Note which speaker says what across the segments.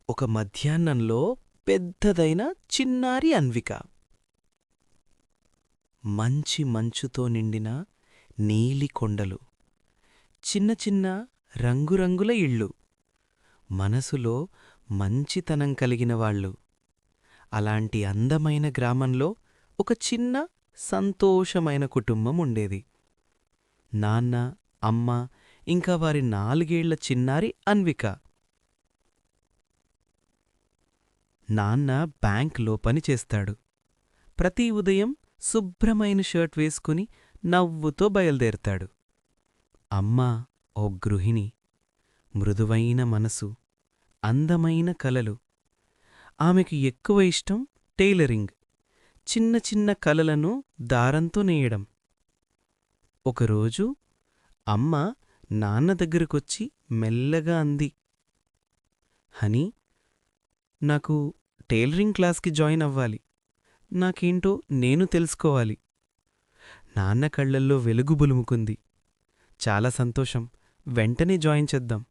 Speaker 1: ఒక మధ్యాహ్నంలో పెద్దదైన చిన్నారి అన్విక. మంచి మంచుతో నిండిన నీలి కొండలు, చిన్న చిన్న రంగురంగుల ఇళ్ళు, మనసులో మంచితనం కలిగిన వాళ్ళు. అలాంటి అందమైన గ్రామంలో ఒక చిన్న సంతోషమైన కుటుంబం ఉండేది. నాన్న, అమ్మ, ఇంకా వారి 4 ఏళ్ల చిన్నారి అన్విక. నాన్న బ్యాంక్లో పనిచేస్తాడు. ప్రతి ఉదయం శుభ్రమైన షర్ట్ వేసుకుని నవ్వుతో బయల్దేరతాడు. అమ్మ ఓ గృహిణి, మృదువైన మనసు, అందమైన కలలు. ఆమెకు ఎక్కువ ఇష్టం టైలరింగ్, చిన్న చిన్న కలలను దారంతో నేయడం. ఒకరోజు అమ్మ నాన్న దగ్గరకొచ్చి మెల్లగా అంది, హనీ, నాకు టైలరింగ్ క్లాస్కి జాయిన్ అవ్వాలి. నాకేంటో నేను తెలుసుకోవాలి. నాన్న కళ్లల్లో వెలుగు బులుముకుంది. చాలా సంతోషం, వెంటనే జాయిన్ చేద్దాం.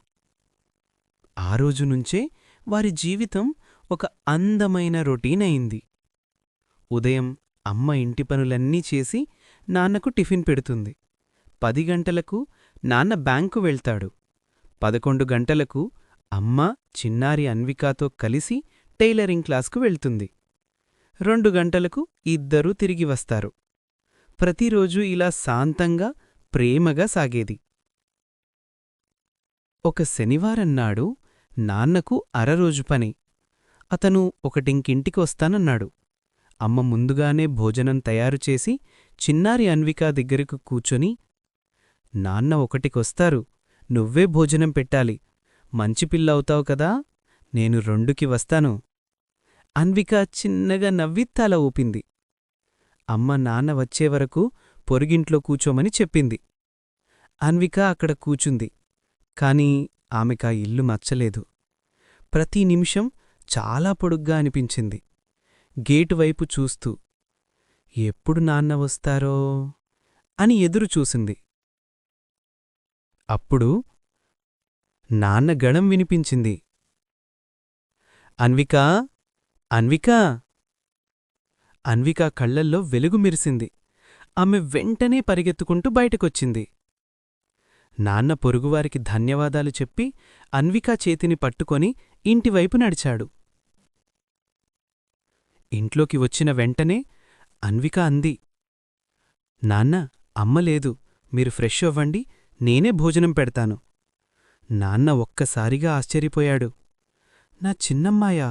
Speaker 1: ఆ రోజునుంచే వారి జీవితం ఒక అందమైన రొటీన్ అయింది. ఉదయం అమ్మ ఇంటి పనులన్నీ చేసి నాన్నకు టిఫిన్ పెడుతుంది. 10 గంటలకు నాన్న బ్యాంకు వెళ్తాడు. 11 గంటలకు అమ్మ చిన్నారి అన్వికాతో కలిసి టైలరింగ్ క్లాస్కు వెళ్తుంది. 2 గంటలకు ఇద్దరూ తిరిగి వస్తారు. ప్రతిరోజూ ఇలా శాంతంగా, ప్రేమగా సాగేది. ఒక శనివారంనాడు నాన్నకు అరరోజు పని. అతను ఒకటింకింటికి వస్తానన్నాడు. అమ్మ ముందుగానే భోజనం తయారుచేసి చిన్నారి అన్వికా దగ్గరకు కూచొని, నాన్న ఒకటికొస్తారు, నువ్వే భోజనం పెట్టాలి. మంచి పిల్ల అవుతావు కదా, నేను 2కి వస్తాను. అన్విక చిన్నగా నవ్వి తల ఊపింది. అమ్మ నాన్న వచ్చేవరకు పొరుగింట్లో కూచోమని చెప్పింది. అన్విక అక్కడ కూచుంది. కాని ఆమెకా ఇల్లు నచ్చలేదు. ప్రతి నిమిషం చాలా పొడుగ్గా అనిపించింది. గేటువైపు చూస్తూ ఎప్పుడు నాన్న వస్తారో అని ఎదురుచూసింది. అప్పుడు నాన్న గళం వినిపించింది. అన్వికా, అన్వికా. అన్విక కళ్లల్లో వెలుగు మెరిసింది. ఆమె వెంటనే పరిగెత్తుకుంటూ బయటకొచ్చింది. నాన్న పొరుగువారికి ధన్యవాదాలు చెప్పి అన్వికా చేతిని పట్టుకొని ఇంటివైపు నడిచాడు. ఇంట్లోకి వచ్చిన వెంటనే అన్విక అంది, నాన్న, అమ్మ లేదు, మీరు ఫ్రెష్ అవ్వండి, నేనే భోజనం పెడతాను. నాన్న ఒక్కసారిగా ఆశ్చర్యపోయాడు. నా చిన్నమ్మాయా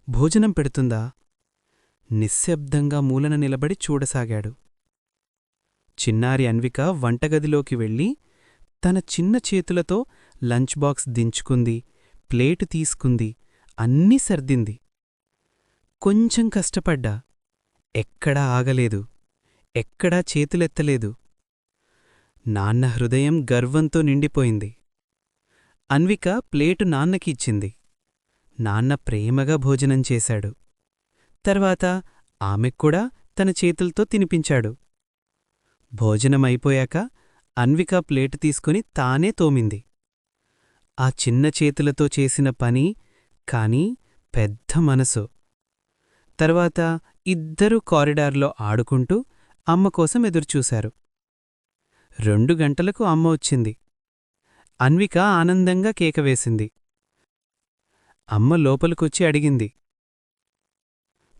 Speaker 1: భోజనం పెడుతుందా? నిశ్శబ్దంగా మూలన నిలబడి చూడసాగాడు. చిన్నారి అన్విక వంటగదిలోకి వెళ్ళి తన చిన్న చేతులతో లంచ్ బాక్స్ దించుకుంది, ప్లేటు తీసుకుంది, అన్నీ సర్దింది. కొంచెం కష్టపడ్డా. ఎక్కడా ఆగలేదు, ఎక్కడా చేతులెత్తలేదు. నాన్న హృదయం గర్వంతో నిండిపోయింది. అన్విక ప్లేటు నాన్నకి ఇచ్చింది. నాన్న ప్రేమగా భోజనం చేశాడు. తర్వాత ఆమెక్కూడా తన చేతులతో తినిపించాడు. భోజనమైపోయాక అన్విక ప్లేటు తీసుకుని తానే తోమింది. ఆ చిన్న చేతులతో చేసిన పని, కాని పెద్ద మనసు. తర్వాత ఇద్దరూ కారిడార్లో ఆడుకుంటూ అమ్మ కోసం ఎదురుచూశారు. 2 గంటలకు అమ్మ వచ్చింది. అన్విక ఆనందంగా కేకవేసింది. అమ్మ లోపలికొచ్చి అడిగింది,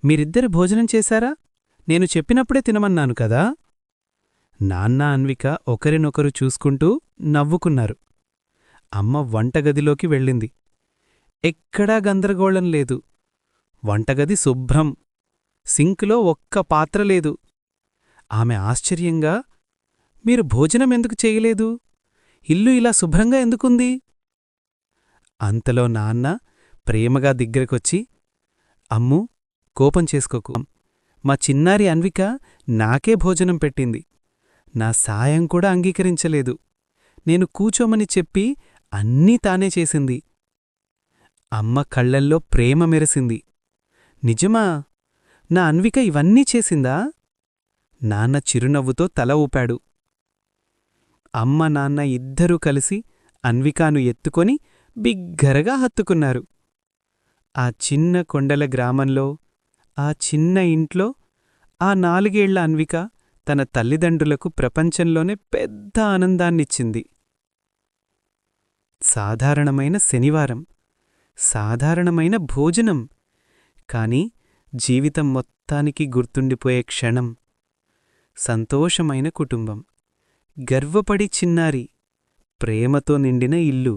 Speaker 1: మీరిద్దరు భోజనం చేశారా? నేను చెప్పినప్పుడే తినమన్నాను కదా? నాన్న అన్విక ఒకరినొకరు చూసుకుంటూ నవ్వుకున్నారు. అమ్మ వంటగదిలోకి వెళ్ళింది. ఎక్కడా గందరగోళం లేదు. వంటగది శుభ్రం. సింకులో ఒక్క పాత్ర లేదు. ఆమె ఆశ్చర్యంగా, మీరు భోజనం ఎందుకు చేయలేదు? ఇల్లు ఇలా శుభ్రంగా ఎందుకుంది? అంతలో నాన్న ప్రేమగా దగ్గరకొచ్చి, అమ్మూ, కోపం చేసుకోకు. మా చిన్నారి అన్విక నాకే భోజనం పెట్టింది. నా సాయం కూడా అంగీకరించలేదు. నేను కూచోమని చెప్పి అన్నీ తానే చేసింది. అమ్మ కళ్లల్లో ప్రేమ మెరిసింది. నిజమా? నా అన్విక ఇవన్నీ చేసిందా? నాన్న చిరునవ్వుతో తల ఊపాడు. అమ్మ నాన్న ఇద్దరూ కలిసి అన్వికాను ఎత్తుకొని బిగ్గరగా హత్తుకున్నారు. ఆ చిన్న కొండల గ్రామంలో, ఆ చిన్న ఇంట్లో ఆ 4 ఏళ్ల అన్విక తన తల్లిదండ్రులకు ప్రపంచంలోనే పెద్ద ఆనందాన్నిచ్చింది. సాధారణమైన శనివారం, సాధారణమైన భోజనం, కాని జీవితం మొత్తానికి గుర్తుండిపోయే క్షణం. సంతోషమైన కుటుంబం, గర్వపడి చిన్నారి, ప్రేమతో నిండిన ఇల్లు.